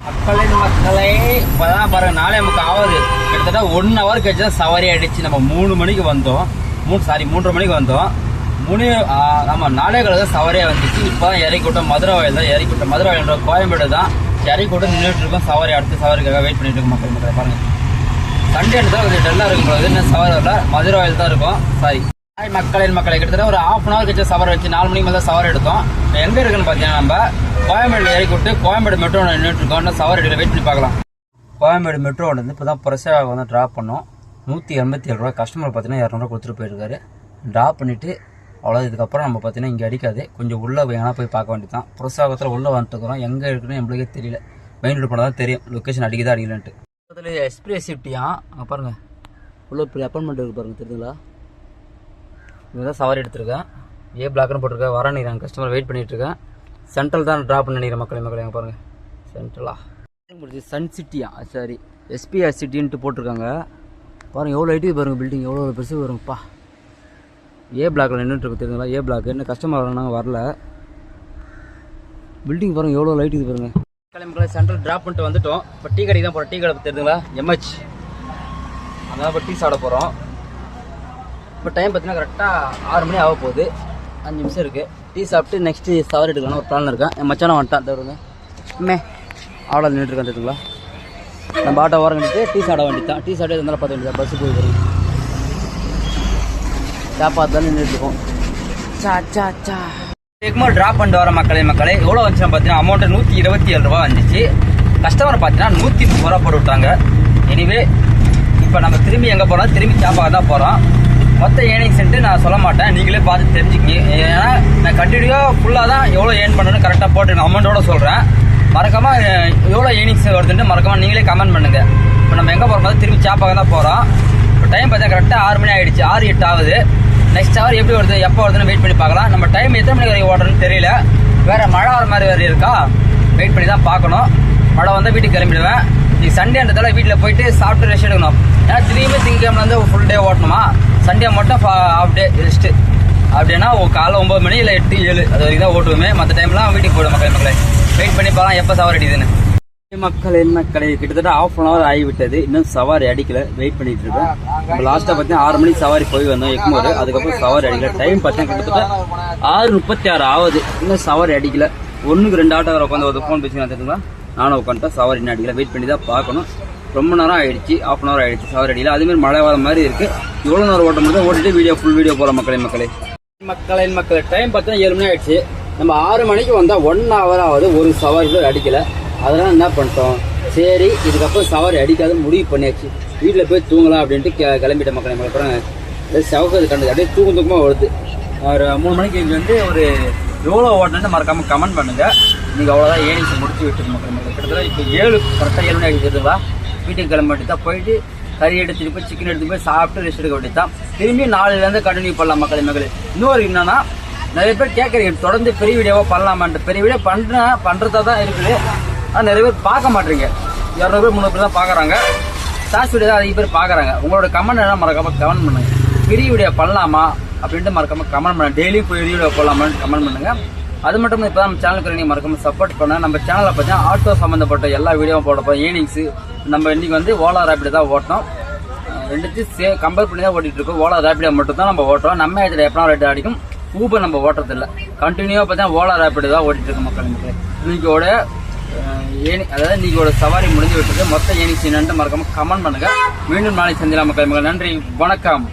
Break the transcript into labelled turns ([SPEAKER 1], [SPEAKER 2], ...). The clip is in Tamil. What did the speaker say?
[SPEAKER 1] மக்களே இப்பதான் பாருங்க 4:30 ஆகுது. கிட்டத்தட்ட 1 hour கழிச்சு தான் சவாரி ஆயிடுச்சு. நம்ம 3 மணிக்கு வந்தோம். 3:30 மணிக்கு வந்தோம். 4:15 சவாரியா வந்துச்சு. இப்பதான் இறக்கி விட்டோம். மதுரை வாயில் தான் இறக்கி விட்டோம். மதுரை வாயில் கோயம்பேடு தான் இறக்கி விட்டு நின்றுட்டு இருக்கோம். சவாரி அடுத்த சவாரிக்காக வெயிட் பண்ணிட்டு இருக்கோம். மக்கள் பாருங்க, சண்டே தான் கொஞ்சம் டல்லா இருக்கும். இன்னும் சவாரி வரல. மதுரை வாயில் தான் இருக்கும். சாரி மக்களை கிட்டத்தட்ட ஒரு 1/2 hour கழிச்சு சவாரி வச்சு 4 மணிக்கு மேலே சவாரி எடுத்தோம். எங்க இருக்குன்னு பார்த்தீங்கன்னா நம்ம கோயம்பேடுல இறக்கி விட்டு கோயம்பேடு மெட்ரோ நின்றுட்டு இருக்கோம். இன்னும் சவாரி எடுக்கல, வெயிட் பண்ணி பார்க்கலாம். கோயம்பேடு மெட்ரோ வந்து இப்போ தான் புரசையாக வந்து ட்ராப் பண்ணோம். 187 ரூபா. கஸ்டமர் பார்த்தீங்கன்னா 200 கொடுத்துட்டு போயிருக்காரு. ட்ராப் பண்ணிவிட்டு அவ்வளோ. இதுக்கப்புறம் நம்ம பார்த்தீங்கன்னா இங்கே அடிக்காது, கொஞ்சம் உள்ளே எங்கன்னா போய் பார்க்க வேண்டியது தான். புரசாகத்தில் உள்ளே வந்துட்டுக்கிறோம். எங்கே இருக்குன்னு நம்மளுக்கே தெரியல. மெயின் ரோடு போனால் தான் தெரியும் லொக்கேஷன் அடிக்குதா அடிக்கலன்ட்டு. அதில் எக்ஸ்பிரஸ் ஷிஃப்டியா அங்கே பாருங்கள். உள்ள இப்படி அப்பாயின்மெண்ட் இருக்குது பாருங்கள், தெரியுதுங்களா? இங்கே தான் சவாரி எடுத்துருக்கேன். ஏ பிளாக்னு போட்டிருக்கேன். வர நினைக்கிறேன், கஸ்டமர் வெயிட் பண்ணிகிட்டு இருக்கேன். சென்ட்ரல் தான் ட்ராப் பண்ணி நினைக்கிறேன். மக்களே எங்கே பாருங்கள், சென்ட்ரலா முடிச்சு சன் சிட்டியா, சரி எஸ்பிஆர் சிட்டின்ட்டு போட்டிருக்காங்க. பாருங்கள் எவ்வளோ ஐட்டி பாருங்கள், பில்டிங் எவ்வளோ பெருசு வருங்கப்பா. ஏ பிளாக்ல நின்றுட்டு இருக்கு, தெரியுங்களா? ஏ பிளாக். என்ன கஸ்டமர் வரணும், வரல. பில்டிங் பாருங்கள் எவ்வளோ லைட் இது பாருங்கள். மக்களே சென்ட்ரல் ட்ராப் பண்ணிட்டு வந்துட்டோம். இப்போ டீ கடைக்கு தான் போகிறோம். டீ கடை தெரியுதுங்களா? எம்ஹெச். அதனால் இப்போ டீ சாப்பிட போகிறோம். இப்போ டைம் பார்த்தீங்கன்னா கரெக்டாக 6 மணி ஆக போகுது. 5 நிமிஷம் இருக்குது. டீ சாப்பிட்டு நெக்ஸ்ட்டு சவாரி எடுக்கலாம்னு ஒரு பிளான் இருக்கேன். என் மச்சான வந்துட்டான் தருங்க. ஆடோ நின்றுருக்கேன், தெரியுங்களா? நம்ம ஆட்டோ ஓரம் கட்டிட்டு டீ சாப்பிட வேண்டியதான். டீ சாப்பிட்டு இருந்தாலும் பார்த்து வேண்டியதான். பஸ்ஸு போய் வரும். சாப்பாடு தான் நின்றுட்டுருக்கோம். எக்மோ ட்ராப் பண்ணிட்டு வர மக்களே எவ்வளோ வந்துச்சு பார்த்தீங்கன்னா அமௌண்ட்டு 127 ரூபா வந்துச்சு. கஸ்டமர் பார்த்தீங்கன்னா 130 ரூபா போட்டு விட்டாங்க. எனிவே இப்போ நம்ம திரும்பி எங்கே போகிறோம், திரும்பி சாப்பாக தான் போகிறோம். மொத்த ஏர்னிங்ஸ்ன்ட்டு நான் சொல்ல மாட்டேன், நீங்களே பார்த்து தெரிஞ்சுக்கிங்க. ஏன்னா நான் கண்டினியூவாக ஃபுல்லாக தான் எவ்வளோ ஏர்ன் பண்ணணும்னு கரெக்டாக போட்டுருக்கேன். அமௌண்ட்டோட சொல்கிறேன். மறக்காமல் எவ்வளோ ஏர்னிங்ஸ் வருதுன்ட்டு மறக்காமல் நீங்களே கமெண்ட் பண்ணுங்கள். இப்போ நம்ம எங்கே போகிறோம், திரும்பி சாப்பாக தான் போகிறோம். இப்போ டைம் பார்த்தா கரெக்டாக 6 மணி ஆகிடுச்சு. 6:08 ஆகுது. நெக்ஸ்ட் ஹவர் எப்படி வருது, எப்போ வருதுன்னு வெயிட் பண்ணி பார்க்கலாம். நம்ம டைம் எத்தனை மணிக்கு வரைக்கும் ஓடுறதுன்னு தெரியல. வேறு மழை வர மாதிரி வேறு இருக்கா, வெயிட் பண்ணி தான் பார்க்கணும். மழை வந்தால் வீட்டுக்கு கிளம்பிடுவேன். இது சண்டேன்றதால வீட்டில் போயிட்டு சாப்பிட்டு ரெஸ்ட் எடுக்கணும். ஏன்னா திரும்பி திங்கக்கிழமை ஃபுல் டே ஓட்டணுமா. சண்டே மட்டும் ஹாஃப் டே ரெஸ்ட்டு. அப்படின்னா காலைல 9 மணி இல்லை 8, 7 அது வரைக்கும் தான் ஓட்டுவோமே. மற்ற டைம்லாம் வீட்டுக்கு போய்டும். மக்களே வெயிட் பண்ணி பார்க்கலாம் எப்போ சவாரி அடிக்குதுன்னு. மக்களே கிட்டத்தட்ட 1/2 hour ஆகிவிட்டது. இன்னும் சவாரி அடிக்கல, வெயிட் பண்ணிட்டு இருக்கேன். இப்போ லாஸ்ட்டாக பார்த்தீங்கன்னா 6 மணிக்கு சவாரி போய் வந்தோம் எக்மோர். அதுக்கப்புறம் சவாரி அடிக்கல. டைம் பார்த்தீங்கன்னா கிட்டத்தட்ட 6:36 ஆகுது. இன்னும் சவாரி அடிக்கல. 1க்கு 2 ஆட்டோ வர உட்காந்து ஒரு ஃபோன் பேசி வந்துட்டுங்களா. நானும் உட்காந்துட்டேன். சவாரி இன்னும் அடிக்கல, வெயிட் பண்ணி தான் பார்க்கணும். ரொம்ப நேரம் ஆயிடுச்சு, 1/2 hour ஆயிடுச்சு சவாரி அடிக்கல. அதுமாதிரி மழை வர மாதிரி இருக்கு. எவ்வளோ நேரம் ஓட்ட முடியும் ஓட்டிட்டு ஃபுல் வீடியோ போகலாம். மக்களே டைம் பார்த்தீங்கன்னா 7 மணி ஆயிடுச்சு. நம்ம 6 மணிக்கு வந்தால் 1 hour ஆகுது. ஒரு சவாரி கூட அடிக்கல. அதெல்லாம் என்ன பண்ணிட்டோம், சரி இதுக்கப்புறம் சவாரி அடிக்காத முடிவு பண்ணியாச்சு. வீட்டில் போய் தூங்கலாம் அப்படின்ட்டு கிளம்பிட்ட. மக்களே அப்புறம் சவக்கது கண்டது அப்படியே தூக்கமாக வருது. ஒரு 3 மணிக்கு வந்து ஒரு எவ்வளோ ஓட்டணுன்னு மறக்காமல் கமெண்ட் பண்ணுங்கள். நீங்கள் அவ்வளோதான் ஏர்னிங்ஸ் முடிச்சு விட்டுருக்கு. மக்களே கிட்டத்தட்ட இப்போ 7 கரெக்டாக 7 மணி ஆகிடுச்சுங்களா. வீட்டுக்கு கிளம்ப வேண்டியது தான். போயிட்டு கறி எடுத்துகிட்டு போய் சிக்கன் எடுத்துகிட்டு போய் சாப்பிட்டு ரெஸ்ட் எடுக்க வேண்டியது தான். திரும்பி 4லேருந்து கண்டினியூ பண்ணலாம். மக்களே இன்னொரு என்னன்னா, நிறைய பேர் கேட்குறீங்க தொடர்ந்து பெரிய வீடியோவாக பண்ணலாமான்ட்டு. பெரிய வீடியோ பண்ணுறதா தான் இருக்குது. ஆனால் நிறைய பேர் பார்க்க மாட்டீங்க. 200 பேர் 300 பேர் தான் பார்க்குறாங்க. ஷார்ட்ஸ் வீடியோ தான் அதிக பேர் பார்க்குறாங்க. உங்களோட கமெண்ட் என்ன மறக்காமல் கமெண்ட் பண்ணுங்க. பெரிய வீடியோ பண்ணலாமா அப்படின்ட்டு மறக்காமல் கமெண்ட் பண்ணுங்க. டெய்லியும் பெரிய வீடியோ போடலாமான்னு கமெண்ட் பண்ணுங்கள். அது மட்டும் இப்போ தான் நம்ம சேனலுக்கு நீங்கள் மறக்காமல் சப்போர்ட் பண்ண. நம்ம சேனலில் பார்த்தீங்கன்னா ஆட்டோ சம்மந்தப்பட்ட எல்லா வீடியோவும் போடப்போம். ஏர்னிங்ஸு நம்ம இன்றைக்கி வந்து ஓலா ரேப்பிடோ தான் ஓட்டணும். ரெண்டுத்தையும் கம்பேர் பண்ணி தான் ஓட்டிகிட்டு இருக்கோம். ஓலா ரேப்பிடோ மட்டும் தான் நம்ம ஓட்டுறோம். நம்ம இதில் எப்போ ரேட் அடிக்கும். ஊபர் நம்ம ஓட்டுறதில்லை. கண்டினியூவாக பார்த்தீங்கன்னா ஓலா ரேப்பிடோ தான் ஓட்டிகிட்டு இருக்கோம். மக்கள் இன்னைக்கோட அதாவது இன்னைக்கோட சவாரி முடிஞ்சு விட்டுருக்கு. மொத்த ஏர்னிங்ஸ் என்னன்ட்டு மறக்காமல் கமெண்ட் பண்ணுங்கள். மீண்டும் நாளைக்கு சந்திக்கலாம் மக்கள். நன்றி, வணக்கம்.